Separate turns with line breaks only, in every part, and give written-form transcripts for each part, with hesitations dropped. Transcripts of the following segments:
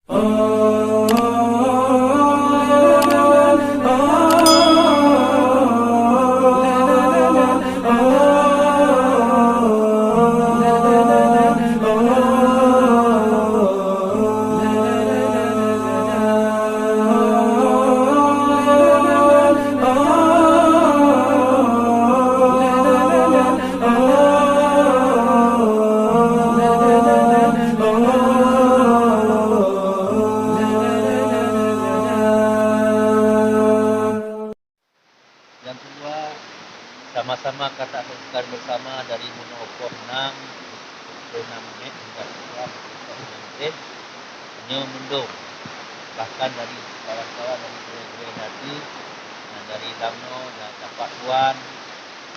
Yang kedua, sama-sama kata bukan bersama dari monopol 6 menit hingga 6 menit. Nyo mendung. Bahkan dari kawan-kawan dari Kuala Nadi, dari Lamno, dan Tapak Tuan,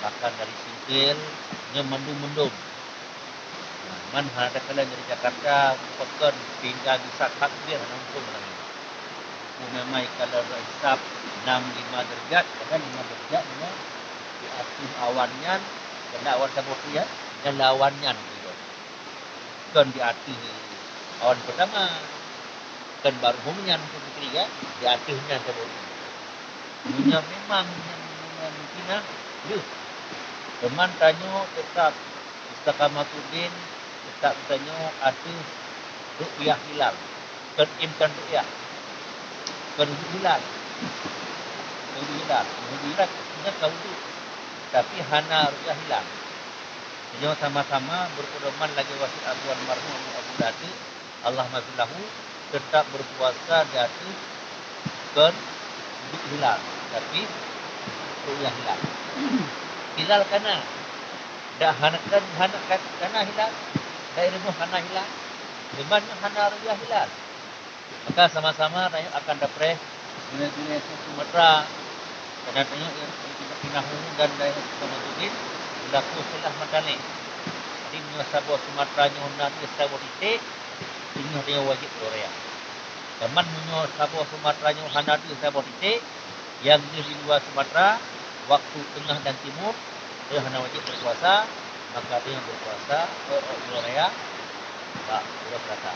bahkan dari Singkil, nyo mendung-mendung. Man ada kala dari Jakarta, pekan tinggal di saat dia langsung lagi. Memang kalau hisap 6-5 derajat, kadang 5 derajat di atas awannya, kena awan samudra dan lawannya juga. Kan di atas awan pertama, kan baru humnya untuk ketiga di atasnya samudra. Dunia memang mungkin teman tanya tetap istiqamatuddin, tetap tanya atas ru'yah hilal, kan imkan ru'yah. Berhilang, tidak tahu tu. Tapi hana rupiah hilang. Jadi sama-sama berpedoman lagi wasiat Abu Almarhum Abu Dati, Allah mafilahu, tetap berpuasa di atas kan hilang. Tapi rupiah hilang. Hilal kana, dah hana kana hilang. Dah ilmu hana hilang. Dimana hana rupiah hilang. Maka sama-sama akan dapat nilai-nilai Sumatera karena tengok yang kita pinahu dan daerah Sumatera berlaku selah matane. Jadi menyasabah Sumatera nyo nanti sabah titik ini dia wajib Korea. Teman menyasabah Sumatera nyo nanti sabah titik yang di luar Sumatera waktu tengah dan timur dia hanya wajib berpuasa, maka dia berpuasa ke Korea tak berpuasa.